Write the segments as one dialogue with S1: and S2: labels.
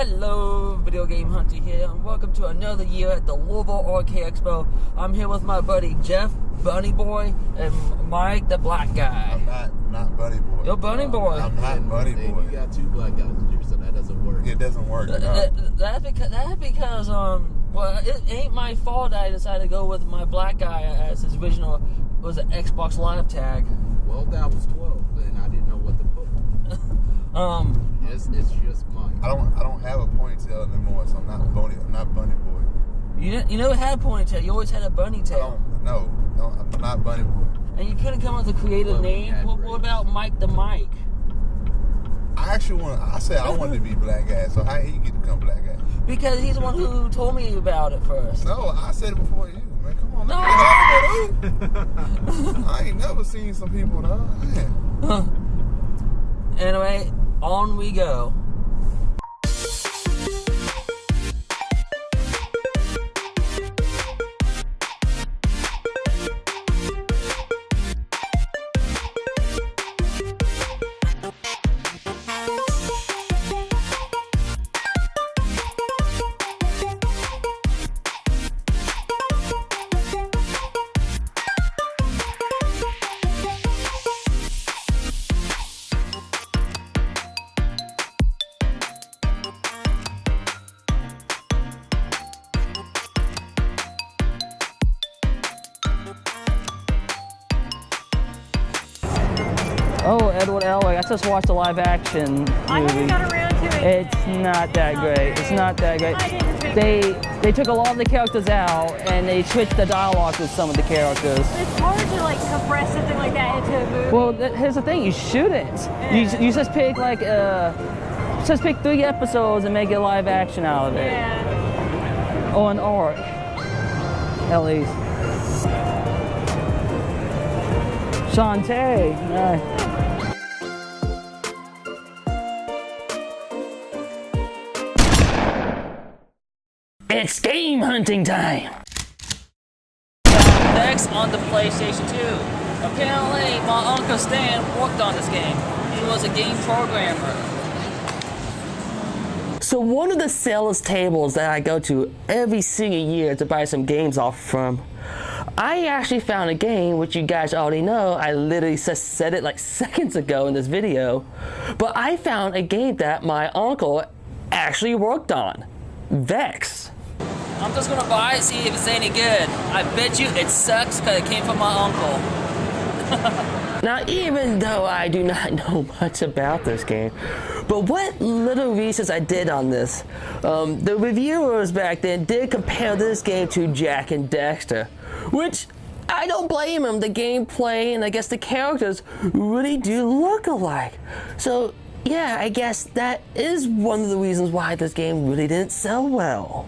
S1: Hello, Video Game Hunter here, and welcome to another year at the Louisville Arcade Expo. I'm here with my buddy Jeff, Bunny Boy, and Mike, the black guy.
S2: I'm not Bunny Boy.
S1: You're Bunny Boy.
S2: I'm not Bunny Boy.
S3: You got two black guys in here, so that doesn't work.
S2: It doesn't work at all.
S1: That's because, well, it ain't my fault that I decided to go with my black guy as his original, was an Xbox Live tag.
S3: Well, that was 12, and I didn't know what to put. It's just mine.
S2: I don't have a ponytail anymore, so I'm not Bunny Boy.
S1: You never had a ponytail. You always had a bunny tail.
S2: No, I'm not Bunny Boy.
S1: And you couldn't come up with a creative name. What about Mike the Mike?
S2: I said I wanted to be black guy. So how he get to become black guy?
S1: Because he's the one who told me about it first.
S2: No, I said it before you, man. Come on,
S1: no.
S2: I ain't never seen some people, though.
S1: Anyway, on we go. Oh, Edward Alec, I just watched a live action movie.
S4: I haven't got around to it.
S1: It's not that great. It's not that great. They took a lot of the characters out and they switched the dialogue with some of the characters.
S4: It's hard to like compress something like that into a movie.
S1: Well, here's the thing, you shouldn't.
S4: Yeah.
S1: You just pick like just pick 3 episodes and make a live action out of it.
S4: Yeah.
S1: Or an arc, at least. Shantae. It's game hunting time! Next on the PlayStation 2. Apparently, my Uncle Stan worked on this game. He was a game programmer. So one of the sales tables that I go to every single year to buy some games off from, I actually found a game which you guys already know. I literally just said it like seconds ago in this video. But I found a game that my uncle actually worked on. Vex. I'm just gonna buy it, see if it's any good. I bet you it sucks because it came from my uncle. Now, even though I do not know much about this game, but what little research I did on this, the reviewers back then did compare this game to Jak and Daxter, which I don't blame them. The gameplay and I guess the characters really do look alike. So yeah, I guess that is one of the reasons why this game really didn't sell well.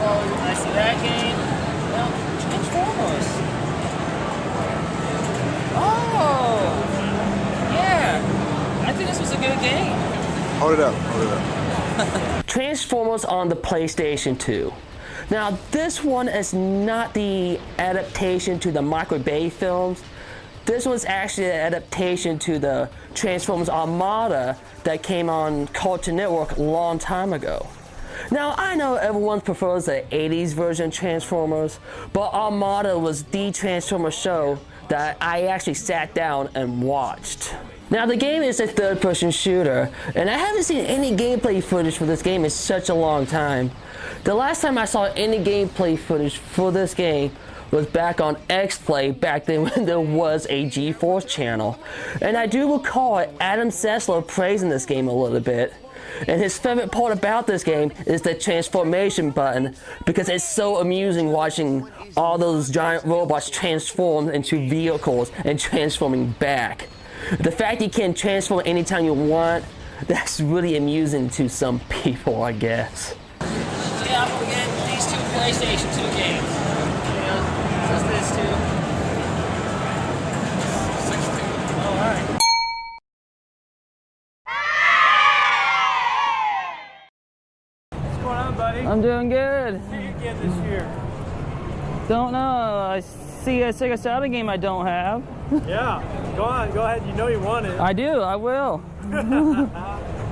S1: I see that game. Well, Transformers. Oh, yeah. I think this was a good game.
S2: Hold it up.
S1: Transformers on the PlayStation 2. Now, this one is not the adaptation to the Michael Bay films. This was actually an adaptation to the Transformers Armada that came on Cartoon Network a long time ago. Now, I know everyone prefers the 80s version of Transformers, but Armada was the Transformers show that I actually sat down and watched. Now, the game is a third-person shooter, and I haven't seen any gameplay footage for this game in such a long time. The last time I saw any gameplay footage for this game was back on X-Play, back then when there was a GeForce channel. And I do recall Adam Sessler praising this game a little bit. And his favorite part about this game is the transformation button, because it's so amusing watching all those giant robots transform into vehicles and transforming back. The fact you can transform anytime you want, that's really amusing to some people, I guess. So yeah, I'm gonna get these 2 PlayStation 2 games. Just this 2. 6-2. Oh, alright. I'm doing good.
S5: What did you get this year?
S1: Don't know. I see a Sega Saturn game I don't have.
S5: Yeah, go on, go ahead. You know you want it.
S1: I do, I will.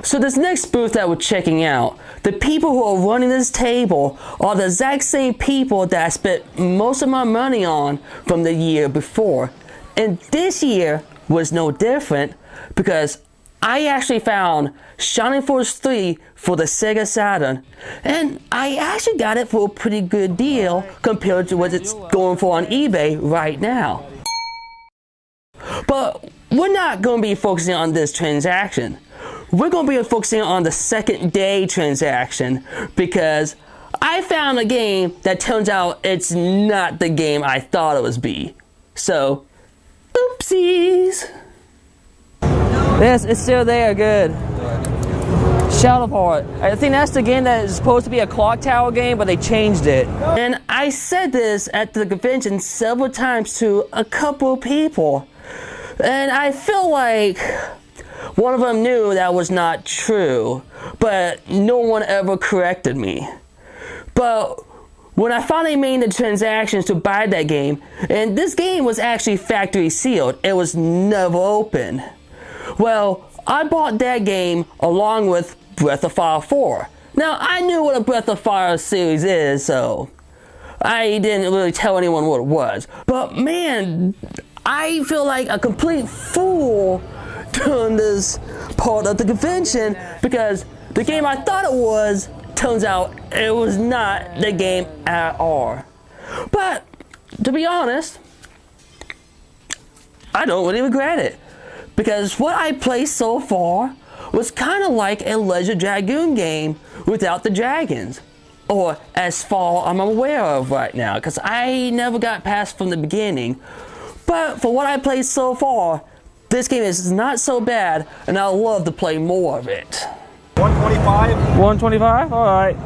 S1: So this next booth that we're checking out, the people who are running this table are the exact same people that I spent most of my money on from the year before. And this year was no different because I actually found Shining Force 3 for the Sega Saturn, and I actually got it for a pretty good deal compared to what it's going for on eBay right now. But we're not going to be focusing on this transaction. We're going to be focusing on the second day transaction because I found a game that turns out it's not the game I thought it was be. So, oopsies. Yes, it's still there, good. Shadowport. I think that's the game that is supposed to be a clock tower game, but they changed it. And I said this at the convention several times to a couple people. And I feel like one of them knew that was not true, but no one ever corrected me. But when I finally made the transactions to buy that game, and this game was actually factory sealed, it was never opened. Well, I bought that game along with Breath of Fire 4. Now, I knew what a Breath of Fire series is, so I didn't really tell anyone what it was. But man, I feel like a complete fool during this part of the convention because the game I thought it was, turns out it was not the game at all. But, to be honest, I don't really regret it. Because what I played so far was kind of like a Legend Dragoon game without the dragons. Or as far I'm aware of right now, because I never got past from the beginning. But for what I played so far, this game is not so bad, and I'd love to play more of it.
S5: 125?
S1: 125? Alright.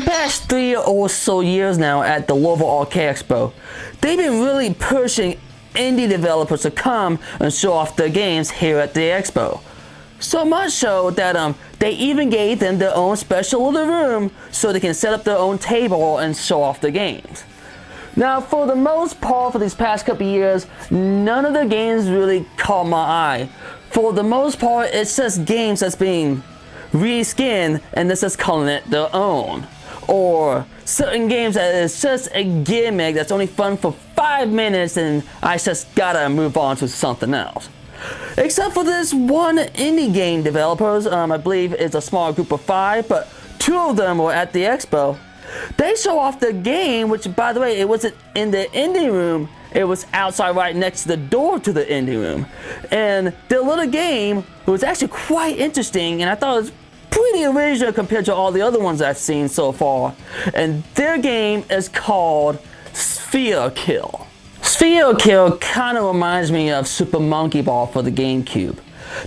S1: Past 3 or so years now at the Louisville Arcade Expo, they've been really pushing indie developers to come and show off their games here at the expo. So much so that they even gave them their own special little room so they can set up their own table and show off their games. Now, for the most part for these past couple years, none of the games really caught my eye. For the most part, it's just games that's being reskinned and they're just calling it their own. Or certain games that is just a gimmick that's only fun for 5 minutes and I just gotta move on to something else. Except for this one indie game developers, I believe it's a small group of 5, but 2 of them were at the expo. They show off the game, which by the way, it wasn't in the indie room, it was outside right next to the door to the indie room. And their little game was actually quite interesting and I thought it was pretty original compared to all the other ones I've seen so far. And their game is called Sphere Kill. Sphere Kill kind of reminds me of Super Monkey Ball for the GameCube.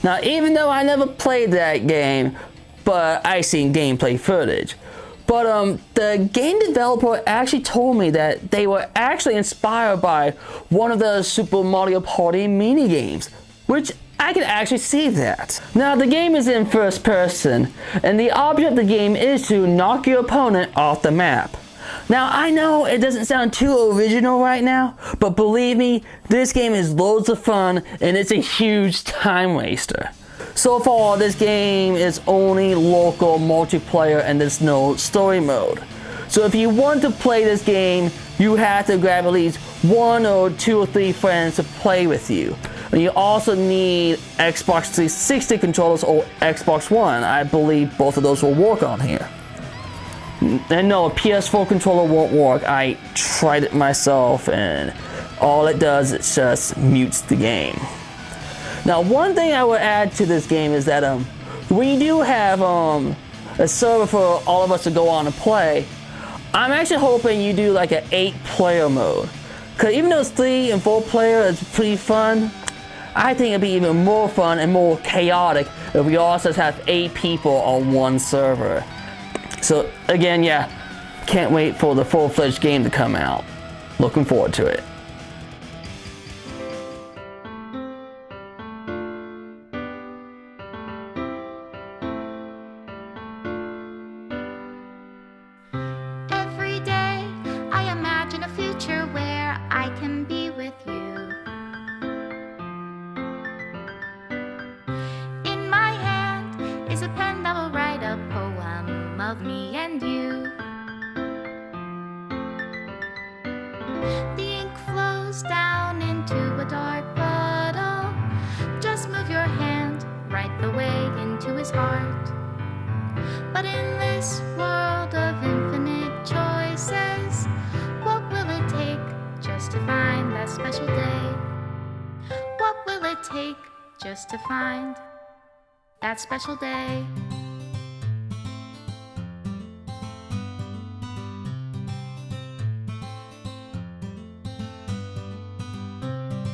S1: Now, even though I never played that game, but I seen gameplay footage. But the game developer actually told me that they were actually inspired by one of the Super Mario Party mini games, which I can actually see that. Now, the game is in first person, and the object of the game is to knock your opponent off the map. Now, I know it doesn't sound too original right now, but believe me, this game is loads of fun, and it's a huge time waster. So far, this game is only local multiplayer and there's no story mode. So if you want to play this game, you have to grab at least 1 or 2 or 3 friends to play with you. And you also need Xbox 360 controllers or Xbox One. I believe both of those will work on here. And no, a PS4 controller won't work. I tried it myself, and all it does is just mutes the game. Now, one thing I would add to this game is that when you do have a server for all of us to go on and play, I'm actually hoping you do like an 8-player mode. Cause even though it's 3 and 4 player, it's pretty fun. I think it'd be even more fun and more chaotic if we also have 8 people on one server. So again, yeah, can't wait for the full-fledged game to come out. Looking forward to it.
S5: Every day I imagine a future where I can be with you. In my hand is a pen that will write a poem of me and you. The ink flows down into a dark puddle. Just move your hand right the way into his heart. But in this world of infinite choices, what will it take just to find that special day? What will it take just to find that special day?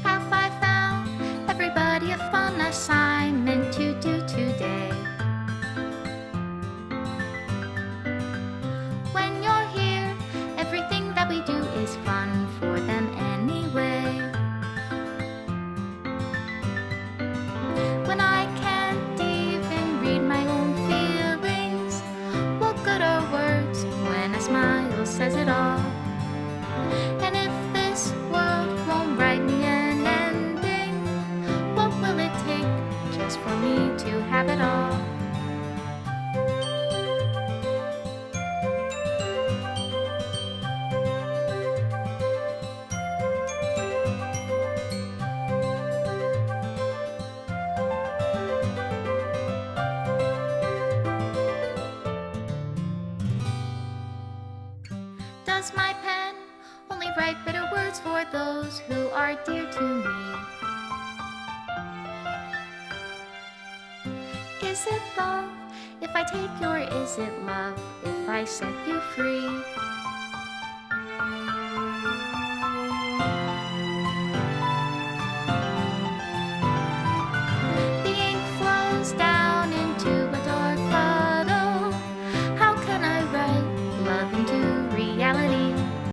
S5: Have I found everybody a fun assignment to do today? When you're here, everything that we do is fun for them anyway. When I can't even read my own feelings, what good are words when a smile says it all? And if this world won't write me an ending, what will it take just for me to have it all? Does my pen only write bitter words for those who are dear to me? Is it love if I take, or is it love if I set you free?